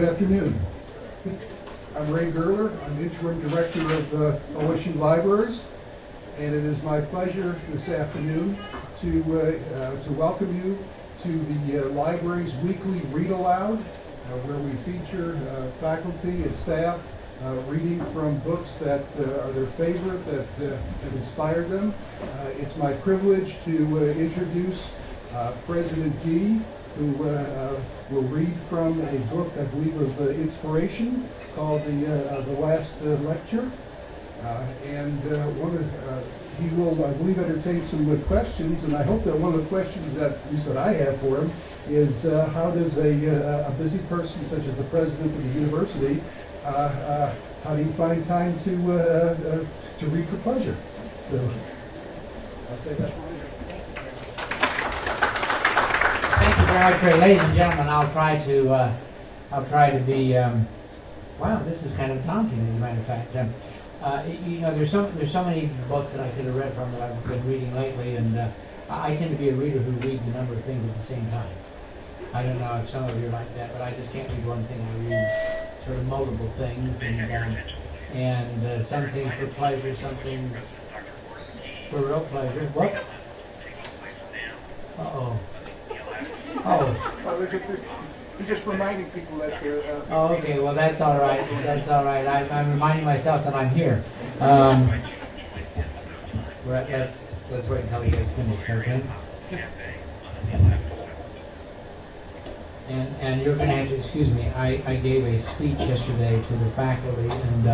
Good afternoon. I'm Ray Gerler. I'm interim director of OSU Libraries, and it is my pleasure this afternoon to welcome you to the library's weekly Read Aloud, where we feature faculty and staff reading from books that are their favorite, that have inspired them. It's my privilege to introduce President Gee, who will read from a book, I believe, of inspiration called The Last Lecture. He will, I believe, entertain some good questions, and I hope that one of the questions that, at least that I have for him, is how does a busy person such as the president of the university, how do you find time to read for pleasure? So I'll say that. Thank you very much, Ray. Ladies and gentlemen, I'll try to be. Wow, this is kind of daunting, as a matter of fact. You know, there's so many books that I could have read from that I've been reading lately, and I tend to be a reader who reads a number of things at the same time. I don't know if some of you are like that, but I just can't read one thing. I read sort of multiple things, and some things for pleasure, some things for real pleasure. What? Uh-oh. Oh. Well, you're just reminding people that. Oh, okay. Well, that's all right. That's all right. I'm reminding myself that I'm here. Let's wait until he gets finished, okay? And you're going to have to excuse me. I gave a speech yesterday to the faculty, and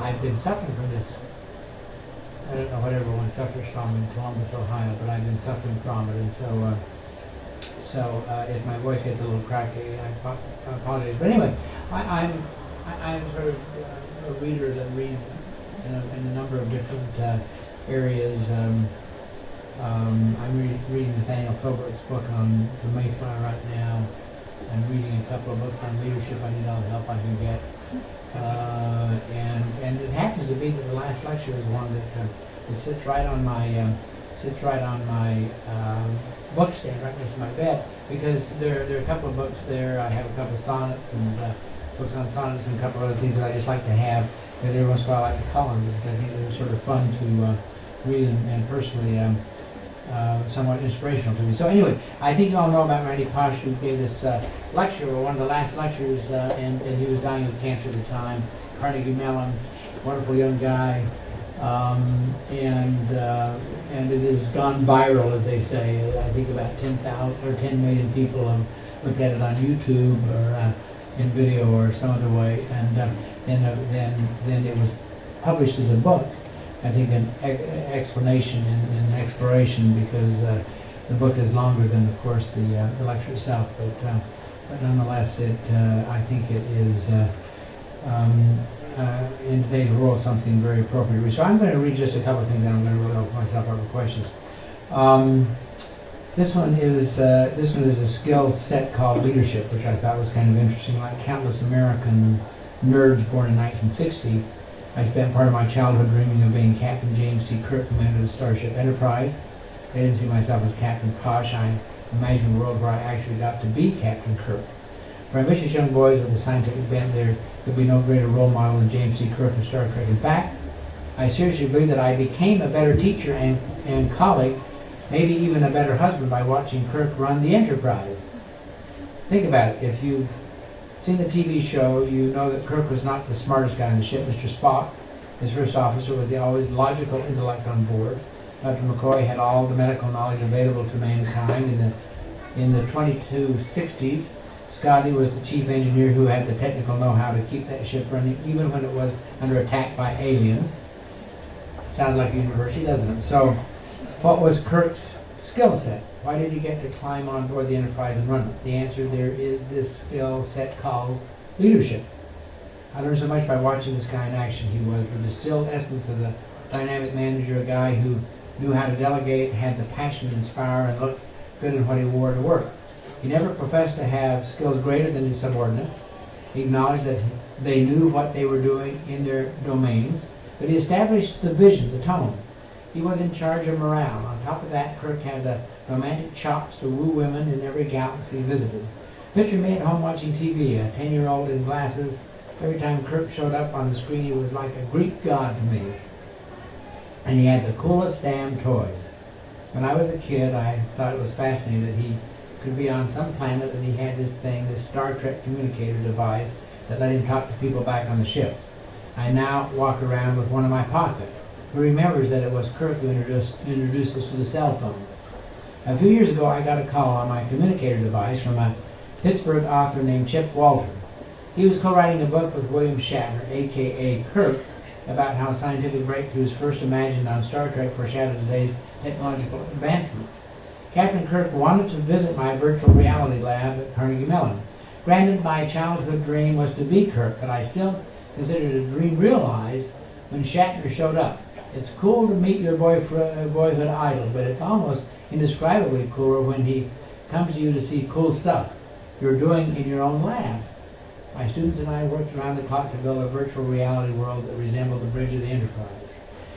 I've been suffering from this. I don't know what everyone suffers from in Columbus, Ohio, but I've been suffering from it, and so if my voice gets a little cracky, I apologize. But anyway, I'm sort of a reader that reads in a number of different areas. I'm reading Nathaniel Philbrick's book on the Mayflower right now. I'm reading a couple of books on leadership. I need all the help I can get. And it happens to be that the last lecture is one that sits right on my book stand right next to my bed, because there are a couple of books there. I have a couple of sonnets and books on sonnets and a couple of other things that I just like to have, because every once in a while I like to call them, because I think they're sort of fun to read and personally somewhat inspirational to me. So anyway, I think you all know about Randy Pausch, who gave this lecture, or one of the last lectures, and he was dying of cancer at the time. Carnegie Mellon, wonderful young guy. And it has gone viral, as they say. I think about 10,000 or 10 million people have looked at it on YouTube or in video or some other way. And then it was published as a book. I think an explanation and exploration, because the book is longer than, of course, the lecture itself. But nonetheless, I think it is. In today's world, something very appropriate. So I'm going to read just a couple of things, and I'm going to really open myself up for questions. This one is a skill set called leadership, which I thought was kind of interesting. Like countless American nerds born in 1960, I spent part of my childhood dreaming of being Captain James T. Kirk, commander of the Starship Enterprise. I didn't see myself as Captain Pausch. I imagined a world where I actually got to be Captain Kirk. For ambitious young boys with a scientific bent, there could be no greater role model than James T. Kirk of Star Trek. In fact, I seriously believe that I became a better teacher and colleague, maybe even a better husband, by watching Kirk run the Enterprise. Think about it. If you've seen the TV show, you know that Kirk was not the smartest guy on the ship. Mr. Spock, his first officer, was the always logical intellect on board. Dr. McCoy had all the medical knowledge available to mankind. In the 2260s, Scotty was the chief engineer who had the technical know-how to keep that ship running, even when it was under attack by aliens. Sounds like a university, doesn't it? So, what was Kirk's skill set? Why did he get to climb on board the Enterprise and run it? The answer, there is this skill set called leadership. I learned so much by watching this guy in action. He was the distilled essence of the dynamic manager, a guy who knew how to delegate, had the passion to inspire, and looked good in what he wore to work. He never professed to have skills greater than his subordinates. He acknowledged that they knew what they were doing in their domains, but he established the vision, the tone. He was in charge of morale. On top of that, Kirk had the romantic chops to woo women in every galaxy he visited. Picture me at home watching TV, a 10-year-old in glasses. Every time Kirk showed up on the screen, he was like a Greek god to me. And he had the coolest damn toys. When I was a kid, I thought it was fascinating that he could be on some planet and he had this thing, this Star Trek communicator device that let him talk to people back on the ship. I now walk around with one in my pocket. Who remembers that it was Kirk who introduced us to the cell phone. A few years ago, I got a call on my communicator device from a Pittsburgh author named Chip Walter. He was co-writing a book with William Shatner, a.k.a. Kirk, about how scientific breakthroughs first imagined on Star Trek foreshadowed today's technological advancements. Captain Kirk wanted to visit my virtual reality lab at Carnegie Mellon. Granted, my childhood dream was to be Kirk, but I still considered a dream realized when Shatner showed up. It's cool to meet your boyhood idol, but it's almost indescribably cooler when he comes to you to see cool stuff you're doing in your own lab. My students and I worked around the clock to build a virtual reality world that resembled the bridge of the Enterprise.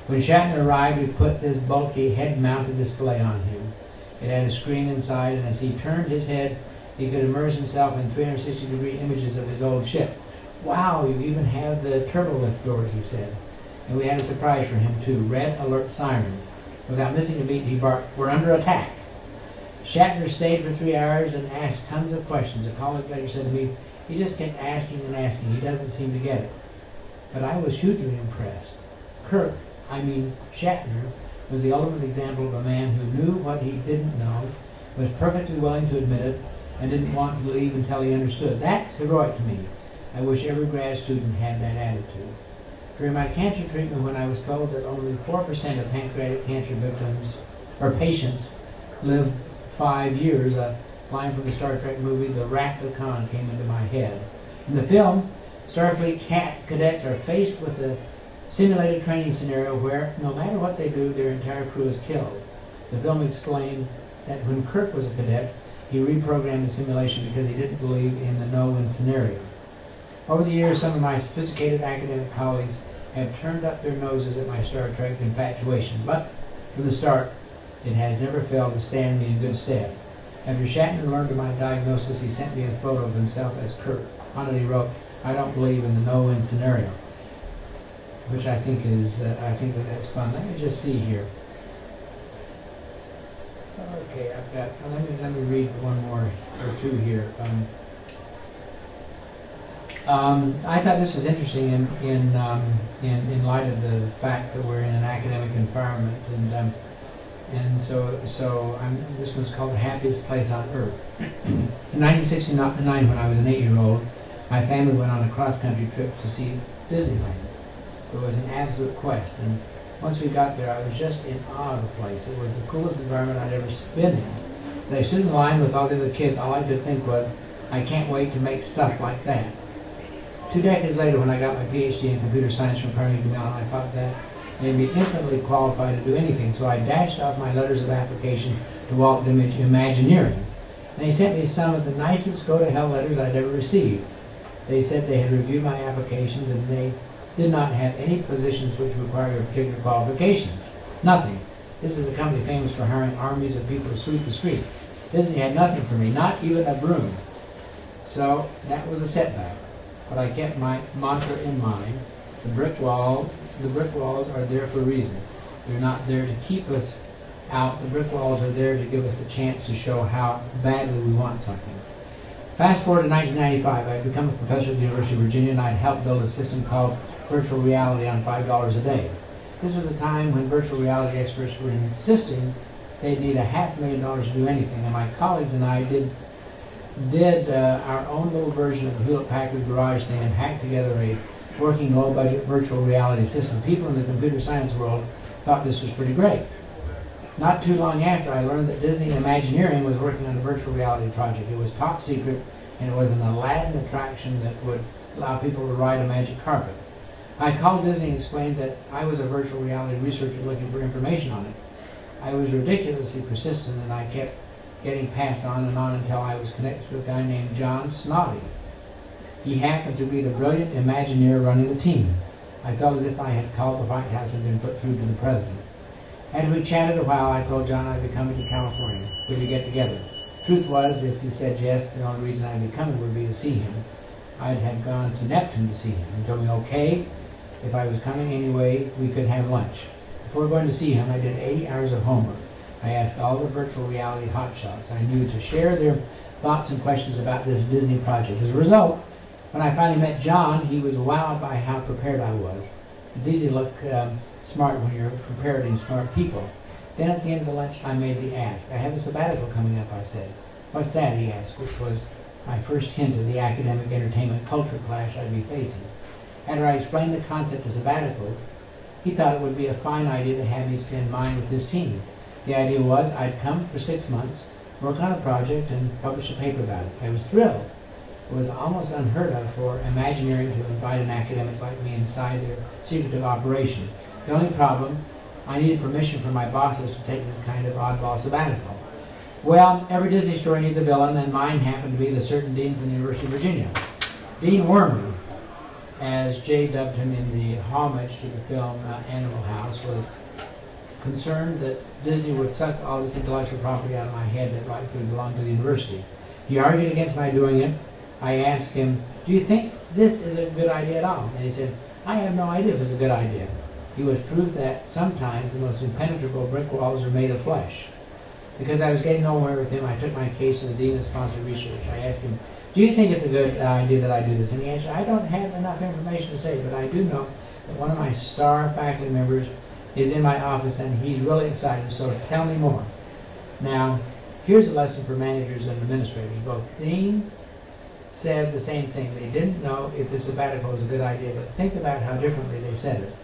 When Shatner arrived, we put this bulky head-mounted display on him. It had a screen inside, and as he turned his head, he could immerse himself in 360-degree images of his old ship. Wow, you even have the turbolift doors, he said. And we had a surprise for him, too. Red alert sirens. Without missing a beat, he barked, "We're under attack." Shatner stayed for 3 hours and asked tons of questions. A colleague later said to me, he just kept asking and asking. He doesn't seem to get it. But I was hugely impressed. Shatner, was the ultimate example of a man who knew what he didn't know, was perfectly willing to admit it, and didn't want to leave until he understood. That's heroic to me. I wish every grad student had that attitude. During my cancer treatment, when I was told that only 4% of pancreatic cancer victims or patients live 5 years, a line from the Star Trek movie The Wrath of Khan came into my head. In the film, Starfleet cadets are faced with a simulated training scenario where, no matter what they do, their entire crew is killed. The film explains that when Kirk was a cadet, he reprogrammed the simulation because he didn't believe in the no-win scenario. Over the years, some of my sophisticated academic colleagues have turned up their noses at my Star Trek infatuation, but from the start, it has never failed to stand me in good stead. After Shatner learned of my diagnosis, he sent me a photo of himself as Kirk. On it he wrote, "I don't believe in the no-win scenario," which I think is, that's fun. Let me just see here. Okay, I've got, let me read one more or two here. I thought this was interesting in light of the fact that we're in an academic environment, and so this was called The Happiest Place on Earth. In 1969, when I was an 8-year-old, my family went on a cross-country trip to see Disneyland. It was an absolute quest, and once we got there, I was just in awe of the place. It was the coolest environment I'd ever been in. As I stood in line with all the other kids, all I could think was, I can't wait to make stuff like that. 2 decades later, when I got my PhD in computer science from Carnegie Mellon, I thought that made me infinitely qualified to do anything, so I dashed off my letters of application to Walt Disney Imagineering. And they sent me some of the nicest go-to-hell letters I'd ever received. They said they had reviewed my applications and they did not have any positions which required particular qualifications. Nothing. This is a company famous for hiring armies of people to sweep the streets. Disney had nothing for me, not even a broom. So that was a setback. But I kept my mantra in mind. The brick walls are there for a reason. They're not there to keep us out. The brick walls are there to give us a chance to show how badly we want something. Fast forward to 1995, I had become a professor at the University of Virginia, and I had helped build a system called virtual reality on $5 a day. This was a time when virtual reality experts were insisting they'd need $500,000 to do anything, and my colleagues and I did our own little version of the Hewlett-Packard garage thing and hacked together a working low-budget virtual reality system. People in the computer science world thought this was pretty great. Not too long after, I learned that Disney Imagineering was working on a virtual reality project. It was top secret, and it was an Aladdin attraction that would allow people to ride a magic carpet. I called Disney and explained that I was a virtual reality researcher looking for information on it. I was ridiculously persistent, and I kept getting passed on and on until I was connected to a guy named John Snoddy. He happened to be the brilliant Imagineer running the team. I felt as if I had called the White House and been put through to the president. After we chatted a while, I told John I'd be coming to California. Could we get together? Truth was, if he said yes, the only reason I'd be coming would be to see him. I'd have gone to Neptune to see him. He told me okay, if I was coming anyway, we could have lunch. Before going to see him, I did 80 hours of homework. I asked all the virtual reality hotshots I knew to share their thoughts and questions about this Disney project. As a result, when I finally met John, he was wowed by how prepared I was. It's easy to look smart when you're preparing smart people. Then at the end of the lunch, I made the ask. I have a sabbatical coming up, I said. What's that, he asked, which was my first hint of the academic entertainment culture clash I'd be facing. After I explained the concept of sabbaticals, he thought it would be a fine idea to have me spend mine with his team. The idea was I'd come for 6 months, work on a project, and publish a paper about it. I was thrilled. It was almost unheard of for Imagineering to invite an academic like me inside their secretive operation. The only problem, I needed permission from my bosses to take this kind of oddball sabbatical. Well, every Disney story needs a villain, and mine happened to be the certain dean from the University of Virginia. Dean Wormer, as Jay dubbed him in the homage to the film Animal House, was concerned that Disney would suck all this intellectual property out of my head that rightfully belonged to the university. He argued against my doing it. I asked him, do you think this is a good idea at all? And he said, I have no idea if it's a good idea. He was proof that sometimes the most impenetrable brick walls are made of flesh. Because I was getting nowhere with him, I took my case to the dean of sponsored research. I asked him, do you think it's a good idea that I do this? And he answered, I don't have enough information to say, but I do know that one of my star faculty members is in my office and he's really excited, so tell me more. Now, here's a lesson for managers and administrators. Both deans said the same thing. They didn't know if the sabbatical was a good idea, but think about how differently they said it.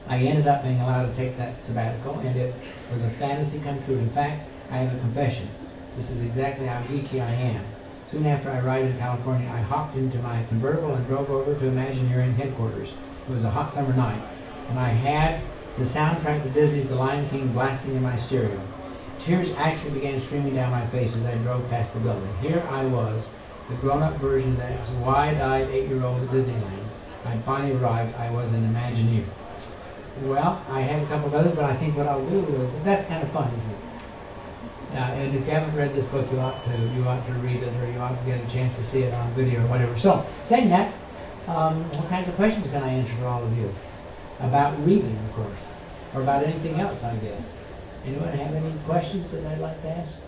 I ended up being allowed to take that sabbatical, and it was a fantasy come true. In fact, I have a confession. This is exactly how geeky I am. Soon after I arrived in California, I hopped into my convertible and drove over to Imagineering headquarters. It was a hot summer night, and I had the soundtrack to Disney's The Lion King blasting in my stereo. Tears actually began streaming down my face as I drove past the building. Here I was, the grown-up version of that wide-eyed 8-year-old at Disneyland. I'd finally arrived. I was an Imagineer. Well, I have a couple of others, but I think what I'll do is, that's kind of fun, isn't it? And if you haven't read this book, you ought to read it, or you ought to get a chance to see it on video or whatever. So, saying that, what kinds of questions can I answer for all of you? About reading, of course, or about anything else, I guess. Anyone have any questions that I'd like to ask?